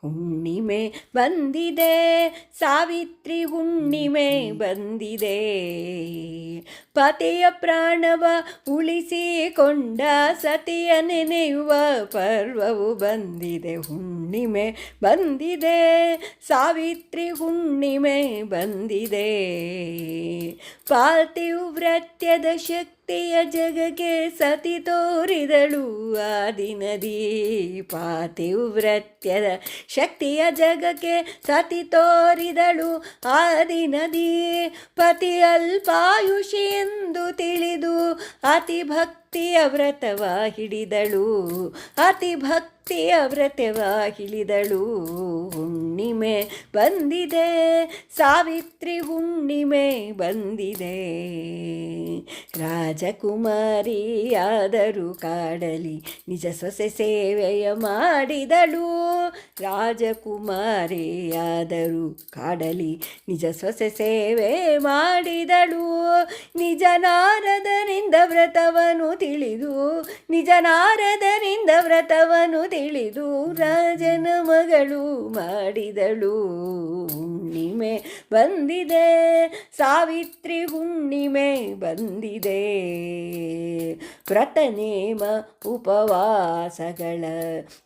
ಹುಣ್ಣಿಮೆ ಬಂದಿದೆ, ಸಾವಿತ್ರಿ ಹುಣ್ಣಿಮೆ ಬಂದಿದೆ. ಪತಿಯ ಪ್ರಾಣವ ಉಳಿಸಿಕೊಂಡ ಸತಿಯ ನೆನೆಯುವ ಪರ್ವವು ಬಂದಿದೆ. ಹುಣ್ಣಿಮೆ ಬಂದಿದೆ, ಸಾವಿತ್ರಿ ಹುಣ್ಣಿಮೆ ಬಂದಿದೆ. ಪಾತಿವ್ರತ್ಯದ ಶಕ್ತಿಯ ಜಗಕ್ಕೆ ಸತಿ ತೋರಿದಳು ಆದಿನದಿ. ಪಾತಿವ್ರತ್ಯದ ಶಕ್ತಿಯ ಜಗಕ್ಕೆ ಸತಿ ತೋರಿದಳು ಆದಿನದಿ. ಪತಿ ಅಲ್ಪಾಯುಷಿ ಎಂದು ತಿಳಿದು ಅತಿ ಭಕ್ತಿಯ ವ್ರತವ ಹಿಡಿದಳು. ಅತಿ ಭಕ್ತಿಯ ವ್ರತವ ಹಿಡಿದಳು. ಹುಣ್ಣಿಮೆ ಬಂದಿದೆ, ಸಾವಿತ್ರಿ ಹುಣ್ಣಿಮೆ ಬಂದಿದೆ. ರಾಜಕುಮಾರಿಯಾದರೂ ಕಾಡಲಿ ನಿಜ ಸೊಸೆ ಸೇವೆಯ ಮಾಡಿದಳು. ರಾಜಕುಮಾರಿಯಾದರೂ ಕಾಡಲಿ ನಿಜ ಸೊಸೆ ಸೇವೆ ಮಾಡಿದಳು. ನಿಜ ನಾರದರಿಂದ ವ್ರತವನ್ನು ತಿಳಿದು, ನಿಜ ನಾರದರಿಂದ ವ್ರತವನ್ನು ತಿಳಿದು ರಾಜನ ಮಗಳು ಮಾಡಿದಳು. ಹುಣ್ಣಿಮೆ ಬಂದಿದೆ, ಸಾವಿತ್ರಿ ಹುಣ್ಣಿಮೆ ಬಂದಿದೆ. ವ್ರತನೇಮ ಉಪವಾಸಗಳ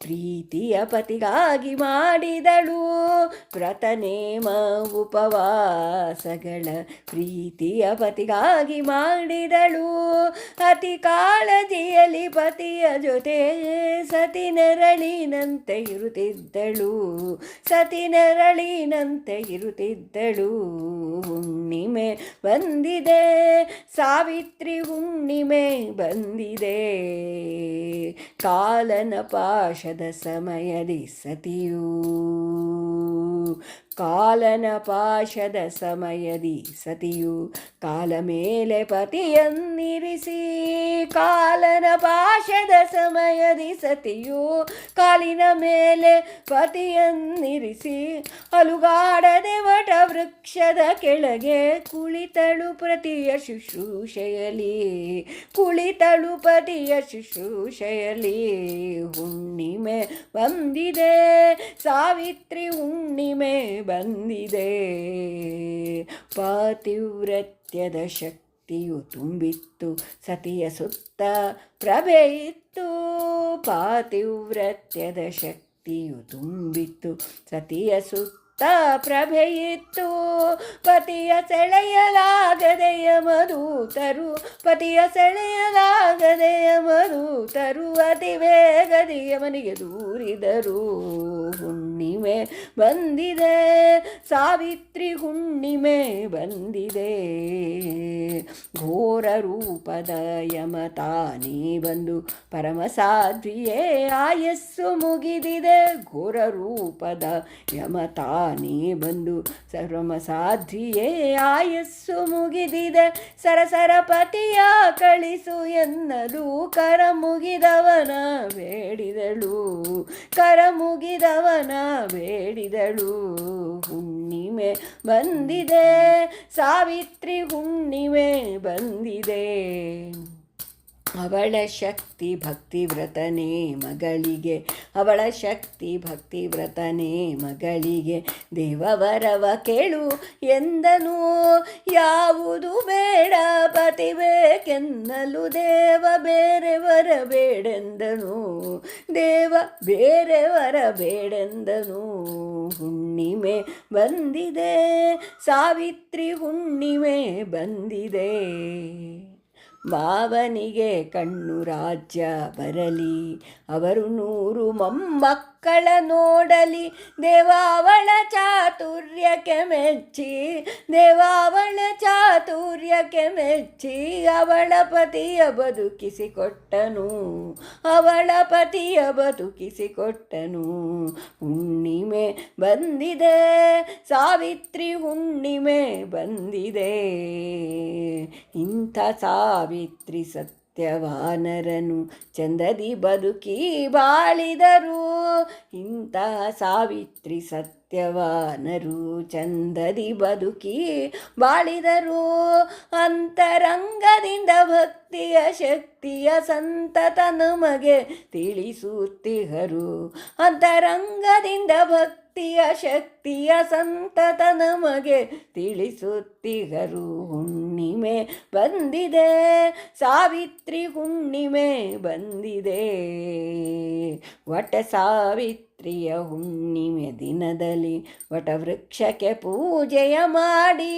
ಪ್ರೀತಿಯ ಪತಿಗಾಗಿ ಮಾಡಿದಳು. ವ್ರತನೇಮ ಉಪವಾಸಗಳ ಪ್ರೀತಿಯ ಪತಿಗಾಗಿ ಮಾಡಿದಳು. ಅತಿ ಕಾಳಜಿಯಲ್ಲಿ ಪತಿಯ ಜೊತೆ ಸತಿ ನೆರಳಿನಂತೆ ಇರುತ್ತಿದ್ದಳು. ಸತಿ ನೆರಳಿನಂತೆ ಇರುತ್ತಿದ್ದಳು. ಹುಣ್ಣಿಮೆ ಬಂದಿದೆ, ಸಾವಿತ್ರಿ ಹುಣ್ಣಿಮೆ ಬಂದಿದೆ. ಕಾಲನ ಪಾಶದ ಸಮಯದಿ ಸತಿಯೂ, ಕಾಲನ ಪಾಶದ ಸಮಯದಿ ಸತಿಯು ಕಾಲ ಮೇಲೆ ಪತಿಯನ್ನಿರಿಸಿ. ಕಾಲನ ಪಾಶದ ಸಮಯದಿ ಸತಿಯು ಕಾಲಿನ ಮೇಲೆ ಪತಿಯನ್ನಿರಿಸಿ ಅಲುಗಾಡದೆ ವಟ ವೃಕ್ಷದ ಕೆಳಗೆ ಕುಳಿತಳು ಪತಿಯ ಶುಶ್ರೂಷೆಯಲಿ. ಕುಳಿತಳು ಪತಿಯ ಶುಶ್ರೂಷೆಯಲಿ. ಹುಣ್ಣಿಮೆ ಬಂದಿದೆ, ಸಾವಿತ್ರಿ ಹುಣ್ಣಿಮೆ ಬಂದಿದೆ. ಪಾತಿವ್ರತ್ಯದ ಶಕ್ತಿಯು ತುಂಬಿತ್ತು ಸತಿಯ ಸುತ್ತ ಪ್ರಭೆಯಿತ್ತು. ಪಾತಿವ್ರತ್ಯದ ಶಕ್ತಿಯು ತುಂಬಿತ್ತು ಸತಿಯ ಸುತ್ತ ಪ್ರಭೆಯಿತ್ತು. ಪತಿಯ ಸೆಳೆಯಲಾಗದೆ ಯಮದೂತರು, ಪತಿಯ ಸೆಳೆಯಲಾಗದೆ ಯಮದೂತರು ಅತಿ ವೇಗದಿ ಯಮನಿಗೆ ದೂರಿದರು. ಹುಣ್ಣಿಮೆ ಬಂದಿದೆ, ಸಾವಿತ್ರಿ ಹುಣ್ಣಿಮೆ ಬಂದಿದೆ. ಘೋರ ರೂಪದ ಯಮ ತಾನೇ ಬಂದು ಪರಮಸಾಧ್ವಿಯೇ ಆಯಸ್ಸು ಮುಗಿದಿದೆ. ಘೋರ ರೂಪದ ಯಮ ತಾನೇ ಬಂದು ಪರಮಸಾಧ್ವಿಯೇ ಆಯಸ್ಸು ಮುಗಿದಿದೆ. ಸರಸರ ಪತಿಯ ಕಳಿಸು ಎನ್ನಲು ಕರ ಮುಗಿದವನ ಬೇಡಿದಳು. ಕರ ಮುಗಿದವನ ಬೇಡಿದಳು. ಹುಣ್ಣಿಮೆ ಬಂದಿದೆ, ಸಾವಿತ್ರಿ ಹುಣ್ಣಿಮೆ ಬಂದಿದೆ. ಅವಳ ಶಕ್ತಿ ಭಕ್ತಿ ವ್ರತನೇ ಮಗಳಿಗೆ, ಅವಳ ಶಕ್ತಿ ಭಕ್ತಿ ವ್ರತನೇ ಮಗಳಿಗೆ. ದೇವವರವ ಕೇಳು ಎಂದನು, ಯಾವುದು ಬೇಡ ಪತಿ ಬೇಕೆನ್ನಲು. ದೇವ ಬೇರೆ ವರ ಬೇಡೆಂದನು, ದೇವ ಬೇರೆ ವರ ಬೇಡೆಂದನು. ಹುಣ್ಣಿಮೆ ಬಂದಿದೆ, ಸಾವಿತ್ರಿ ಹುಣ್ಣಿಮೆ ಬಂದಿದೆ. ಮಾವನಿಗೆ ಕಣ್ಣು ರಾಜ್ಯ ಬರಲಿ, ಅವರು 100 ಮೊಮ್ಮಕ್ಕಳ ನೋಡಲಿ. ದೇವ ಅವಳ ಚಾತುರ್ಯಕ್ಕೆ ಮೆಚ್ಚಿ, ದೇವ ಅವಳ ಚಾತುರ್ಯಕ್ಕೆ ಮೆಚ್ಚಿ ಅವಳ ಪತಿಯ ಬದುಕಿಸಿಕೊಟ್ಟನು. ಅವಳ ಪತಿಯ ಬದುಕಿಸಿಕೊಟ್ಟನು. ಹುಣ್ಣಿಮೆ ಬಂದಿದೆ, ಸಾವಿತ್ರಿ ಹುಣ್ಣಿಮೆ ಬಂದಿದೆ. ಇಂಥ ಸಾವಿತ್ರಿ ಸತ್ಯ ಸತ್ಯವಾನರನು ಚಂದದಿ ಬದುಕಿ ಬಾಳಿದರು. ಇಂಥ ಸಾವಿತ್ರಿ ಸತ್ಯವಾನರು ಚಂದದಿ ಬದುಕಿ ಬಾಳಿದರು. ಅಂತರಂಗದಿಂದ ಭಕ್ತಿಯ ಶಕ್ತಿಯ ಸಂತತ ನಮಗೆ ತಿಳಿಸುತ್ತಿಹರು. ಅಂತರಂಗದಿಂದ ಭಕ್ತಿಯ ಶಕ್ತಿಯ ಸಂತತ ನಮಗೆ ತಿಳಿಸುತ್ತಿಹರು. ಹುಣ್ಣಿಮೆ ಬಂದಿದೆ, ಸಾವಿತ್ರಿ ಹುಣ್ಣಿಮೆ ಬಂದಿದೆ. ವಟ ಸಾವಿತ್ರಿಯ ಹುಣ್ಣಿಮೆ ದಿನದಲ್ಲಿ ವಟವೃಕ್ಷಕ್ಕೆ ಪೂಜೆಯ ಮಾಡಿ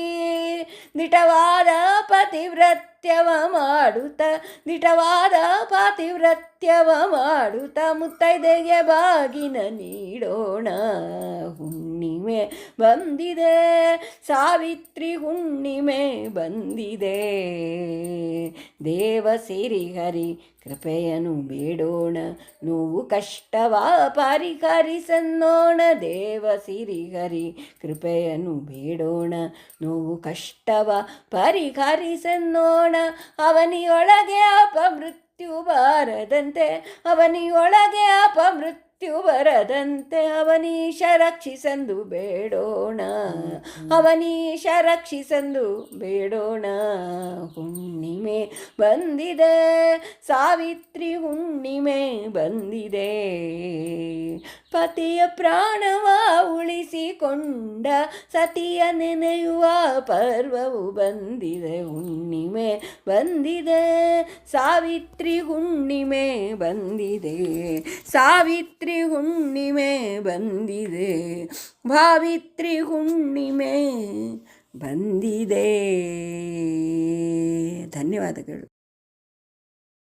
ದಿಟವಾದ ಪತಿವ್ರತ್ಯವ ಮಾಡುತ್ತ ದಿಟವಾದ ಪಾತಿವ್ರತ್ಯವ ಮಾಡುತ್ತ ಮುತ್ತೈದೆಗೆ ಬಾಗಿನ ನೀಡೋಣ. ಹುಣ್ಣಿಮೆ ಬಂದಿದೆ, ಸಾವಿತ್ರಿ ಹುಣ್ಣಿಮೆ ಬಂದಿದೆ. ದೇವ ಸಿರಿಹರಿ ಕೃಪೆಯನ್ನು ಬೇಡೋಣ, ನೋವು ಕಷ್ಟವ ಪರಿಹರಿಸನ್ನೋಣ. ದೇವ ಸಿರಿಹರಿ ಕೃಪೆಯನ್ನು ಬೇಡೋಣ, ನೋವು ಕಷ್ಟವ ಪರಿಹರಿಸನ್ನೋಣ. ಅವನಿಯೊಳಗೆ ಅಪಮೃತ್ಯು ಬಾರದಂತೆ, ಅವನಿಯೊಳಗೆ ಅಪಮೃತ್ಯು ಬರದಂತೆ ಅವನೀಶ ರಕ್ಷಿಸಂದು ಬೇಡೋಣ, ಅವನೀಶ ರಕ್ಷಿಸಂದು ಬೇಡೋಣ. ಹುಣ್ಣಿಮೆ ಬಂದಿದೆ, ಸಾವಿತ್ರಿ ಹುಣ್ಣಿಮೆ ಬಂದಿದೆ. ಪತಿಯ ಪ್ರಾಣವ ಉಳಿಸಿಕೊಂಡ ಸತಿಯ ನೆನೆಯುವ ಪರ್ವವು ಬಂದಿದೆ. ಹುಣ್ಣಿಮೆ ಬಂದಿದೆ, ಸಾವಿತ್ರಿ ಹುಣ್ಣಿಮೆ ಬಂದಿದೆ. ಸಾವಿತ್ರಿ ಹುಣ್ಣಿಮೆ ಬಂದಿದೆ, ಭಾವಿತ್ರಿ ಹುಣ್ಣಿಮೆ ಬಂದಿದೆ. ಧನ್ಯವಾದಗಳು.